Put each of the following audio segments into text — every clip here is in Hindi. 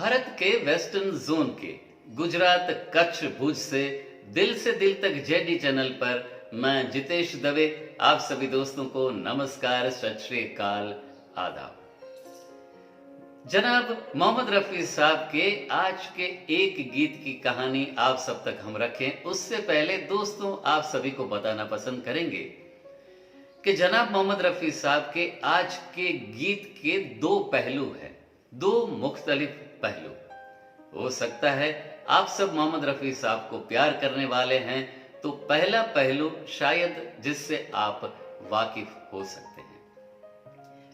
भारत के वेस्टर्न जोन के गुजरात कच्छ भुज से दिल तक जेडी चैनल पर मैं जितेश दवे आप सभी दोस्तों को नमस्कार, सत श्री अकाल, आदाब। जनाब मोहम्मद रफी साहब के आज के एक गीत की कहानी आप सब तक हम रखें, उससे पहले दोस्तों आप सभी को बताना पसंद करेंगे कि जनाब मोहम्मद रफी साहब के आज के गीत के दो पहलू हैं, दो मुख्तलिफ पहलू। हो सकता है आप सब मोहम्मद रफी साहब को प्यार करने वाले हैं, तो पहला पहलू शायद जिससे आप वाकिफ हो सकते हैं,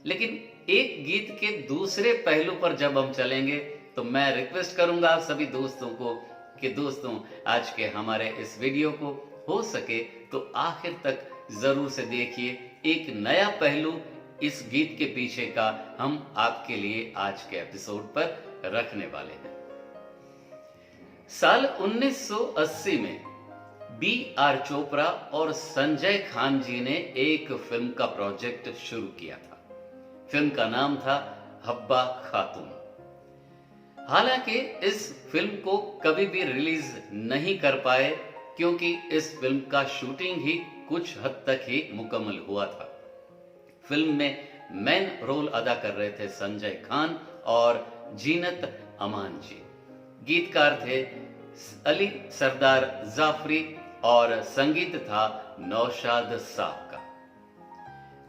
लेकिन एक गीत के दूसरे पहलू पर जब हम चलेंगे तो मैं रिक्वेस्ट करूंगा आप सभी दोस्तों को कि दोस्तों आज के हमारे इस वीडियो को हो सके तो आखिर तक जरूर से देखिए। एक नया पहलू इस गीत के पीछे का हम आपके लिए आज के एपिसोड पर रखने वाले हैं। साल 1980 में B.R. चोपड़ा और संजय खान जी ने एक फिल्म का प्रोजेक्ट शुरू किया था। फिल्म का नाम था हब्बा खातून। हालांकि इस फिल्म को कभी भी रिलीज नहीं कर पाए, क्योंकि इस फिल्म का शूटिंग ही कुछ हद तक ही मुकम्मल हुआ था। फिल्म में मेन रोल अदा कर रहे थे संजय खान और जीनत अमान जी। गीतकार थे अली सरदार जाफरी और संगीत था नौशाद साहब का।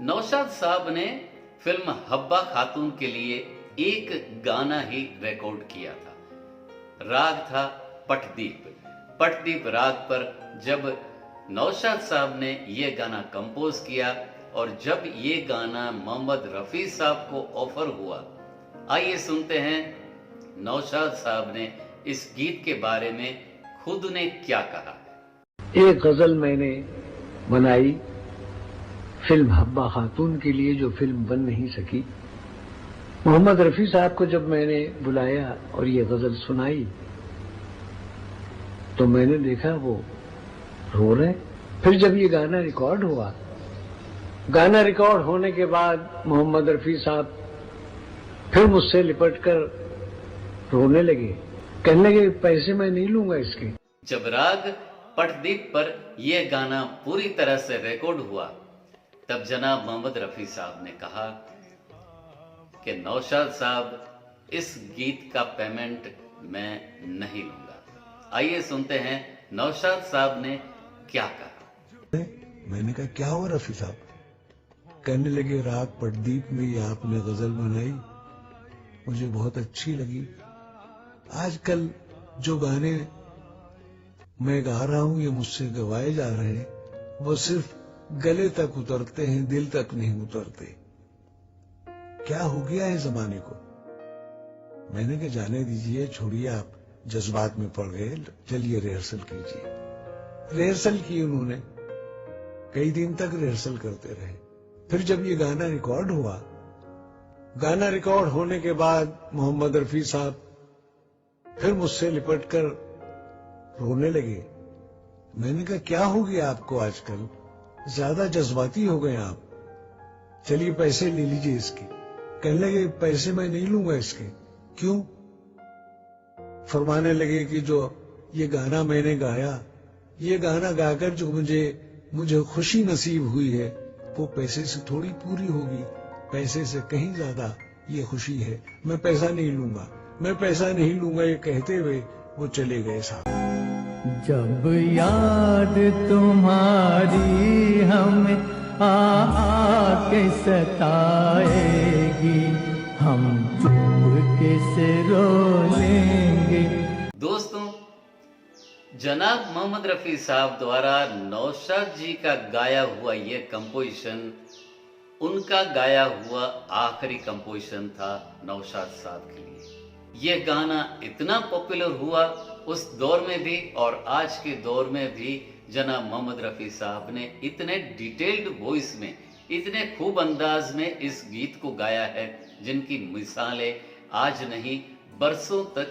नौशाद साहब ने फिल्म हब्बा खातून के लिए एक गाना ही रिकॉर्ड किया था। राग था पटदीप। पटदीप राग पर जब नौशाद साहब ने यह गाना कंपोज किया और जब ये गाना मोहम्मद रफी साहब को ऑफर हुआ, आइए सुनते हैं नौशाद साहब ने इस गीत के बारे में खुद ने क्या कहा। एक गजल मैंने बनाई फिल्म हब्बा खातून के लिए, जो फिल्म बन नहीं सकी। मोहम्मद रफी साहब को जब मैंने बुलाया और ये गजल सुनाई तो मैंने देखा वो रो रहे। फिर जब ये गाना रिकॉर्ड हुआ, गाना रिकॉर्ड होने के बाद मोहम्मद रफी साहब फिर मुझसे लिपट कर रोने लगे, कहने लगे पैसे मैं नहीं लूंगा इसके। जब राग पटदीप पर यह गाना पूरी तरह से रिकॉर्ड हुआ, तब जनाब मोहम्मद रफी साहब ने कहा कि नौशाद साहब इस गीत का पेमेंट मैं नहीं लूंगा। आइए सुनते हैं नौशाद साहब ने क्या कहा। मैंने कहा क्या हुआ रफी साहब? कहने लगे राग पटदीप में ये आपने गजल बनाई, मुझे बहुत अच्छी लगी। आजकल जो गाने मैं गा रहा हूं, ये मुझसे गवाए जा रहे हैं, वो सिर्फ गले तक उतरते हैं, दिल तक नहीं उतरते। क्या हो गया है जमाने को? मैंने कहा जाने दीजिए, छोड़िए, आप जज्बात में पड़ गए, चलिए रिहर्सल कीजिए। रिहर्सल की उन्होंने, कई दिन तक रिहर्सल करते रहे। फिर जब ये गाना रिकॉर्ड हुआ, गाना रिकॉर्ड होने के बाद मोहम्मद रफी साहब फिर मुझसे लिपट कर रोने लगे। मैंने कहा क्या हो गया आपको आजकल, ज्यादा जज्बाती हो गए आप, चलिए पैसे ले लीजिए इसके। कहने लगे पैसे मैं नहीं लूंगा इसके। क्यों? फरमाने लगे कि जो ये गाना मैंने गाया, ये गाना गाकर जो मुझे खुशी नसीब हुई है, वो पैसे से थोड़ी पूरी होगी, पैसे से कहीं ज्यादा ये खुशी है। मैं पैसा नहीं लूंगा, मैं पैसा नहीं लूंगा, ये कहते हुए वो चले गए साहब। जब याद तुम्हारी हमें आके सताएगी, हम चुपके से रो लेंगे। दोस्तों, जनाब मोहम्मद रफी साहब द्वारा नौशाद जी का गाया हुआ ये कंपोजिशन उनका गाया हुआ आखिरी कंपोजिशन था नौशाद साहब के लिए। यह गाना इतना पॉपुलर हुआ उस दौर में भी और आज के दौर में भी। जनाब मोहम्मद रफी साहब ने इतने डिटेल्ड वॉइस में, इतने खूब अंदाज में इस गीत को गाया है, जिनकी मिसालें आज नहीं बरसों तक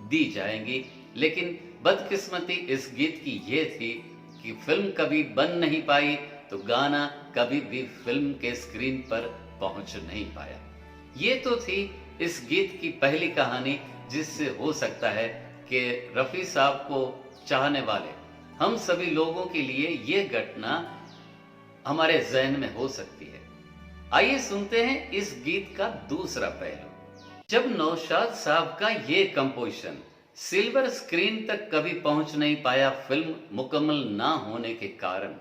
दी जाएंगी। लेकिन बदकिस्मती इस गीत की ये थी कि फिल्म कभी बन नहीं पाई, तो गाना कभी भी फिल्म के स्क्रीन पर पहुंच नहीं पाया। ये तो थी इस गीत की पहली कहानी जिससे हो सकता है कि रफी साहब को चाहने वाले हम सभी लोगों के लिए यह घटना हमारे ज़हन में हो सकती है। आइए सुनते हैं इस गीत का दूसरा पहलू। जब नौशाद साहब का ये कंपोजिशन सिल्वर स्क्रीन तक कभी पहुंच नहीं पाया फिल्म मुकम्मल ना होने के कारण,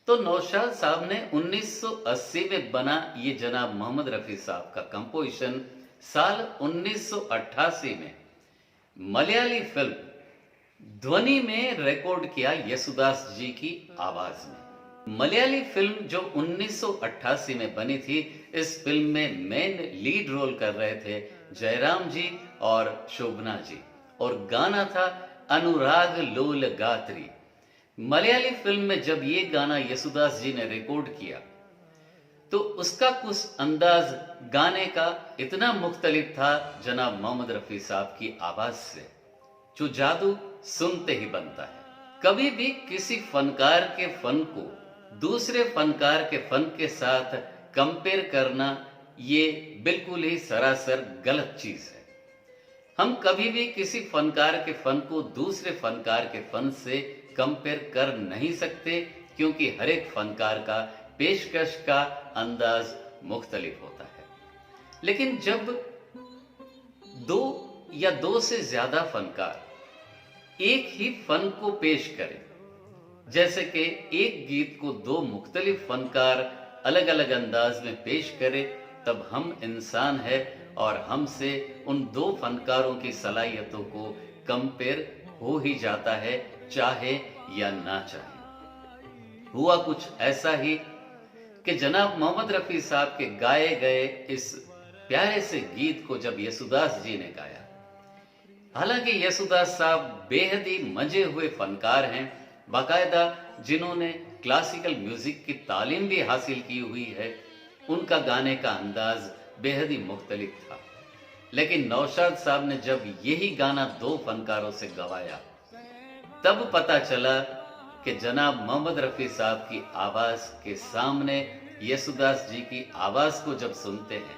तो नौशाद साहब ने 1980 में बना ये जनाब मोहम्मद रफी साहब का कंपोजिशन साल 1988 में मलयाली फिल्म ध्वनि में रिकॉर्ड किया येसुदास जी की आवाज में। मलयाली फिल्म जो 1988 में बनी थी, इस फिल्म में मेन लीड रोल कर रहे थे जयराम जी और शोभना जी, और गाना था अनुराग लोल गात्री। मलयाली फिल्म में जब ये गाना येसुदास जी ने रिकॉर्ड किया तो उसका कुछ अंदाज गाने का इतना मुख्तलिफ था जनाब मोहम्मद रफी साहब की आवाज से, जो जादू सुनते ही बनता है। कभी भी किसी फनकार के फन को दूसरे फनकार के फन के साथ कंपेयर करना ये बिल्कुल ही सरासर गलत चीज है। हम कभी भी किसी फनकार के फन को दूसरे फनकार के फन से कंपेयर कर नहीं सकते, क्योंकि हर एक फनकार का पेशकश का अंदाज मुख्तलिफ होता है। लेकिन जब दो या दो से ज्यादा फनकार एक ही फन को पेश करें, जैसे कि एक गीत को दो मुख्तलिफ फनकार अलग अलग अंदाज में पेश करें, तब हम इंसान हैं और हमसे उन दो फनकारों की सलाहियतों को कंपेयर हो ही जाता है, चाहे या ना चाहे। हुआ कुछ ऐसा ही कि जनाब मोहम्मद रफी साहब के गाए गए इस प्यारे से गीत को जब येसुदास जी ने गाया, हालांकि येसुदास साहब बेहद ही मजे हुए फनकार हैं, बाकायदा जिन्होंने क्लासिकल म्यूजिक की तालीम भी हासिल की हुई है, उनका गाने का अंदाज बेहद ही मुख्तलिफ था। लेकिन नौशाद साहब ने जब यही गाना दो फनकारों से गवाया, तब पता चला कि जनाब मोहम्मद रफी साहब की आवाज के सामने येसुदास जी की आवाज को जब सुनते हैं,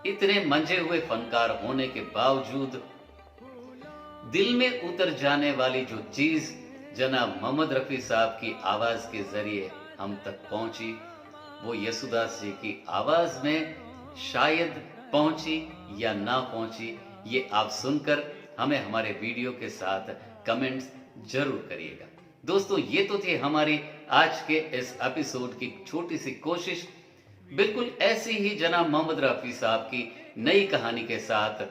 इतने मंजे हुए फनकार होने के बावजूद दिल में उतर जाने वाली जो चीज जनाब मोहम्मद रफी साहब की आवाज के जरिए हम तक पहुंची, वो येसुदास जी की आवाज में शायद पहुंची या ना पहुंची, ये आप सुनकर हमें हमारे वीडियो के साथ कमेंट्स जरूर करिएगा। दोस्तों, ये तो थी हमारी आज के इस एपिसोड की छोटी सी कोशिश। बिल्कुल ऐसी ही जनाब मोहम्मद रफी साहब की नई कहानी के साथ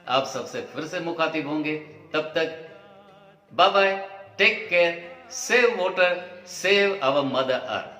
आप सबसे फिर से मुखातिब होंगे। तब तक bye bye, take care, save water, save our mother earth.